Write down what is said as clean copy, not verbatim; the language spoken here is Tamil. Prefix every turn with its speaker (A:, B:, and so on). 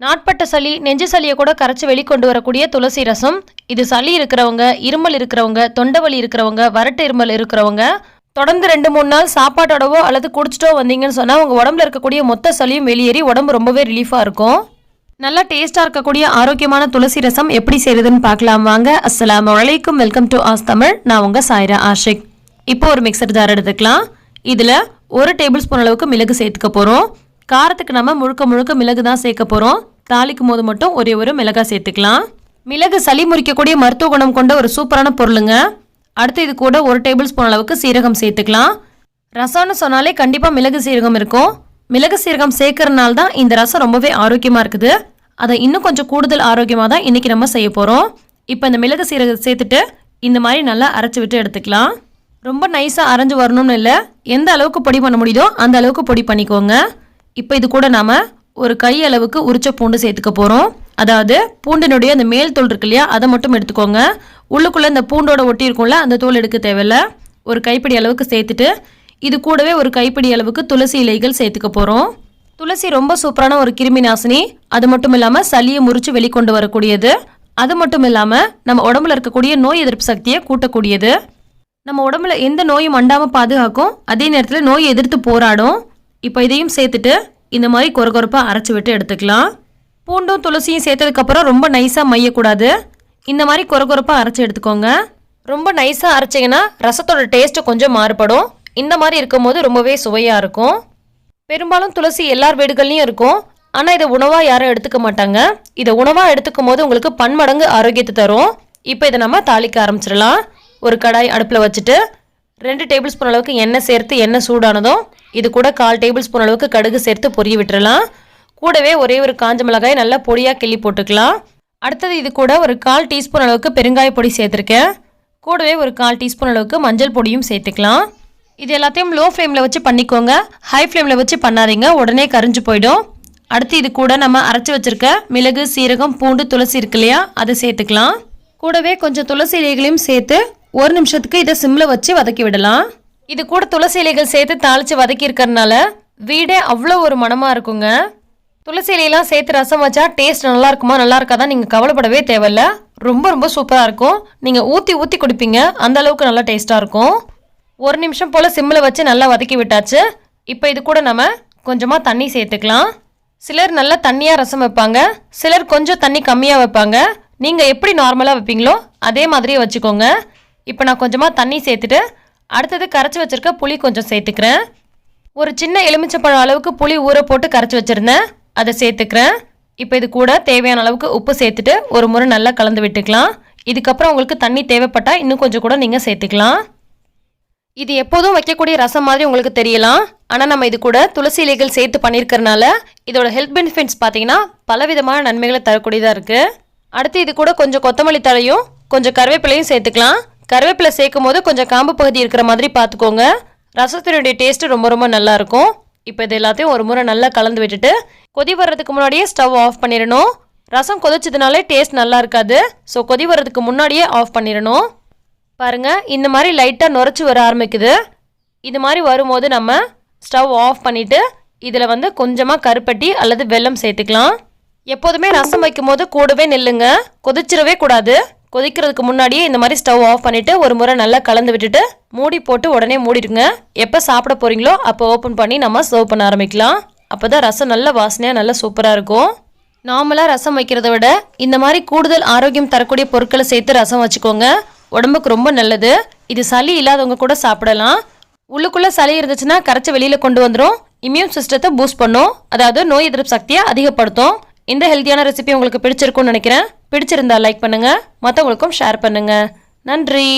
A: நாட்பட்ட சளி, நெஞ்சு சளியை கூட கரைச்சி வெளிக்கொண்டு வரக்கூடிய துளசி ரசம். இது சளி இருக்கிறவங்க, இருமல் இருக்கிறவங்க, தொண்டவலி இருக்கிறவங்க, வறட்டு இருமல் இருக்கிறவங்க தொடர்ந்து 2-3 நாள் சாப்பாட்டோடவோ அல்லது குடிச்சிட்டோ வந்தீங்கன்னு சொன்னால் உங்கள் உடம்புல இருக்கக்கூடிய மொத்த சளியும் வெளியேறி உடம்பு ரொம்பவே ரிலீஃபாக இருக்கும். நல்லா டேஸ்ட்டாக இருக்கக்கூடிய ஆரோக்கியமான துளசி ரசம் எப்படி செய்யுதுன்னு பார்க்கலாம் வாங்க. அஸ்ஸலாமு அலைக்கும், வெல்கம் டு ஆஸ் தமிழ். நான் உங்கள் சாய்ரா ஆஷிக். இப்போ ஒரு மிக்சர் ஜார் எடுத்துக்கலாம். இதில் 1 டேபிள் ஸ்பூன் அளவுக்கு மிளகு சேர்த்துக்க போகிறோம். காரத்துக்கு நம்ம முழுக்க மிளகு தான் சேர்க்க போகிறோம். தாளிக்கும் போது மட்டும் ஒரே ஒரு மிளகாய் சேர்த்துக்கலாம். மிளகு சளி முறிக்கக்கூடிய மருத்துவ குணம் கொண்ட ஒரு சூப்பரான பொருளுங்க. அடுத்து இது கூட 1 டேபிள் ஸ்பூன் அளவுக்கு சீரகம் சேர்த்துக்கலாம். ரசம்னு சொன்னாலே கண்டிப்பாக மிளகு சீரகம் இருக்கும். மிளகு சீரகம் சேர்க்கறதுனால தான் இந்த ரசம் ரொம்பவே ஆரோக்கியமாக இருக்குது. அதை இன்னும் கொஞ்சம் கூடுதல் ஆரோக்கியமாக தான் இன்றைக்கி நம்ம செய்ய போகிறோம். இப்போ இந்த மிளகு சீரகம் சேர்த்துட்டு இந்த மாதிரி நல்லா அரைச்சி விட்டு எடுத்துக்கலாம். ரொம்ப நைஸாக அரைஞ்சு வரணும்னு இல்லை, எந்த அளவுக்கு பொடி பண்ண முடியுதோ அந்த அளவுக்கு பொடி பண்ணிக்கோங்க. இப்போ இது கூட நாம் ஒரு கை அளவுக்கு உரிச்ச பூண்டு சேர்த்துக்க போகிறோம். அதாவது பூண்டினுடைய அந்த மேல் தோல் இருக்கு இல்லையா, அதை மட்டும் எடுத்துக்கோங்க. உள்ளுக்குள்ளே இந்த பூண்டோட ஒட்டி இருக்கும்ல, அந்த தோல் எடுக்க தேவையில்லை. ஒரு கைப்பிடி அளவுக்கு சேர்த்துட்டு இது கூடவே ஒரு கைப்பிடி அளவுக்கு துளசி இலைகள் சேர்த்துக்க போகிறோம். துளசி ரொம்ப சூப்பரான ஒரு கிருமி நாசினி. அது மட்டும் இல்லாமல் சளியை முறித்து வெளிக்கொண்டு வரக்கூடியது. அது மட்டும் இல்லாமல் நம்ம உடம்புல இருக்கக்கூடிய நோய் எதிர்ப்பு சக்தியை கூட்டக்கூடியது. நம்ம உடம்புல எந்த நோயும் அண்டாமல் பாதுகாக்கும், அதே நேரத்தில் நோயை எதிர்த்து போராடும். இப்போ இதையும் சேர்த்துட்டு இந்த மாதிரி கொரகொரப்பாக அரைச்சி விட்டு எடுத்துக்கலாம். பூண்டும் துளசியும் சேர்த்ததுக்கப்புறம் ரொம்ப நைஸாக மையக்கூடாது. இந்த மாதிரி கொரகொரப்பாக அரைச்சி எடுத்துக்கோங்க. ரொம்ப நைஸாக அரைச்சிங்கன்னா ரசத்தோட டேஸ்ட்டு கொஞ்சம் மாறுபடும். இந்த மாதிரி இருக்கும்போது ரொம்பவே சுவையாக இருக்கும். பெரும்பாலும் துளசி எல்லார் வீடுகள்லையும் இருக்கும். ஆனால் இதை உணவாக யாரும் எடுத்துக்க மாட்டாங்க. இதை உணவாக எடுத்துக்கும் போது உங்களுக்கு பன்மடங்கு ஆரோக்கியத்தை தரும். இப்போ இதை நம்ம தாளிக்க ஆரம்பிச்சிடலாம். ஒரு கடாய் அடுப்பில் வச்சுட்டு 2 டேபிள் ஸ்பூன் அளவுக்கு எண்ணெய் சேர்த்து எண்ணெய் சூடானதும் இது கூட 1/4 டேபிள் ஸ்பூன் அளவுக்கு கடுகு சேர்த்து பொரிய விட்டுறலாம். கூடவே ஒரே ஒரு காஞ்ச மிளகாய் நல்லா பொடியாக கிள்ளி போட்டுக்கலாம். அடுத்தது இது கூட ஒரு 1/4 டீஸ்பூன் அளவுக்கு பெருங்காய பொடி சேர்த்துருக்கேன். கூடவே ஒரு 1/4 டீஸ்பூன் அளவுக்கு மஞ்சள் பொடியும் சேர்த்துக்கலாம். இது எல்லாத்தையும் லோ ஃப்ளேமில் வச்சு பண்ணிக்கோங்க. ஹை ஃப்ளேமில் வச்சு பண்ணாதீங்க, உடனே கரிஞ்சு போயிடும். அடுத்து இது கூட நம்ம அரைச்சி வச்சுருக்க மிளகு, சீரகம், பூண்டு, துளசி இருக்கு இல்லையா, அதை சேர்த்துக்கலாம். கூடவே கொஞ்சம் துளசி இலைகளையும் சேர்த்து 1 நிமிஷத்துக்கு இதை சிம்மில் வச்சு வதக்கி விடலாம். இது கூட துளசி இலைகள் சேர்த்து தாளித்து வதக்கி இருக்கிறதுனால வீடே அவ்வளோ ஒரு மனமாக இருக்குங்க. துளசி இலையெல்லாம் சேர்த்து ரசம் வச்சா டேஸ்ட் நல்லா இருக்குமா நல்லா இருக்காதான் நீங்கள் கவலைப்படவே தேவையில்ல. ரொம்ப சூப்பராக இருக்கும். நீங்கள் ஊற்றி குடிப்பீங்க, அந்த அளவுக்கு நல்லா டேஸ்ட்டாக இருக்கும். 1 நிமிஷம் போல் சிம்மில் வச்சு நல்லா வதக்கி விட்டாச்சு. இப்போ இது கூட நம்ம கொஞ்சமாக தண்ணி சேர்த்துக்கலாம். சிலர் நல்லா தண்ணியாக ரசம் வைப்பாங்க, சிலர் கொஞ்சம் தண்ணி கம்மியாக வைப்பாங்க. நீங்கள் எப்படி நார்மலாக வைப்பீங்களோ அதே மாதிரியே வச்சுக்கோங்க. இப்போ நான் கொஞ்சமாக தண்ணி சேர்த்துட்டு அடுத்தது கரைச்சி வச்சுருக்க புளி கொஞ்சம் சேர்த்துக்கிறேன். ஒரு சின்ன எலுமிச்சப்பழம் அளவுக்கு புளி ஊற போட்டு கரைச்சி வச்சுருந்தேன், அதை சேர்த்துக்கிறேன். இப்போ இது கூட தேவையான அளவுக்கு உப்பு சேர்த்துட்டு ஒரு முறை நல்லா கலந்து விட்டுக்கலாம். இதுக்கப்புறம் உங்களுக்கு தண்ணி தேவைப்பட்டால் இன்னும் கொஞ்சம் கூட நீங்கள் சேர்த்துக்கலாம். இது எப்போதும் வைக்கக்கூடிய ரசம் மாதிரி உங்களுக்கு தெரியலாம். ஆனால் நம்ம இது கூட துளசி இலைகள் சேர்த்து பண்ணியிருக்கிறனால இதோட ஹெல்த் பெனிஃபிட்ஸ் பார்த்தீங்கன்னா பலவிதமான நன்மைகளை தரக்கூடியதாக இருக்குது. அடுத்து இது கூட கொஞ்சம் கொத்தமல்லி தழையும் கொஞ்சம் கருவேப்பிலையும் சேர்த்துக்கலாம். கருவேப்பிலை சேர்க்கும் போது கொஞ்சம் காம்பு பகுதி இருக்கிற மாதிரி பார்த்துக்கோங்க. ரசத்தினுடைய டேஸ்ட்டு ரொம்ப நல்லாயிருக்கும். இப்போ இது எல்லாத்தையும் ஒரு முறை நல்லா கலந்து விட்டுட்டு கொதி வர்றதுக்கு முன்னாடியே ஸ்டவ் ஆஃப் பண்ணிடணும். ரசம் கொதிச்சதுனாலே டேஸ்ட் நல்லா இருக்காது. ஸோ கொதி வர்றதுக்கு முன்னாடியே ஆஃப் பண்ணிடணும். பாருங்கள், இந்த மாதிரி லைட்டாக நுரைச்சி வர ஆரம்பிக்குது. இது மாதிரி வரும்போது நம்ம ஸ்டவ் ஆஃப் பண்ணிவிட்டு இதில் கொஞ்சமாக கருப்பட்டி அல்லது வெல்லம் சேர்த்துக்கலாம். எப்போதுமே ரசம் வைக்கும் போது கூடவே நில்லுங்க, கொதிச்சிடவே கூடாது. கொதிக்கிறதுக்கு முன்னாடியே இந்த மாதிரி ஸ்டவ் ஆஃப் பண்ணிவிட்டு ஒரு முறை நல்லா கலந்து விட்டுட்டு மூடி போட்டு உடனே மூடிடுங்க. எப்போ சாப்பிட போகிறீங்களோ அப்போ ஓப்பன் பண்ணி நம்ம சர்வ் பண்ண ஆரம்பிக்கலாம். அப்போ தான் ரசம் நல்ல வாசனையாக நல்லா சூப்பராக இருக்கும். நார்மலாக ரசம் வைக்கிறத விட இந்த மாதிரி கூடுதல் ஆரோக்கியம் தரக்கூடிய பொருட்களை சேர்த்து ரசம் வச்சுக்கோங்க. உடம்புக்கு ரொம்ப நல்லது. இது சளி இல்லாதவங்க கூட சாப்பிடலாம். உள்ளுக்குள்ளே சளி இருந்துச்சுன்னா கரைச்சி வெளியில் கொண்டு வந்துடும். இம்யூன் சிஸ்டத்தை பூஸ்ட் பண்ணும், அதாவது நோய் எதிர்ப்பு சக்தியை அதிகப்படுத்தும். இந்த ஹெல்த்தியான ரெசிபி உங்களுக்கு பிடிச்சிருக்கும்னு நினைக்கிறேன். பிடிச்சிருந்தா லைக் பண்ணுங்கள், மற்றவங்களுக்கும் ஷேர் பண்ணுங்கள். நன்றி.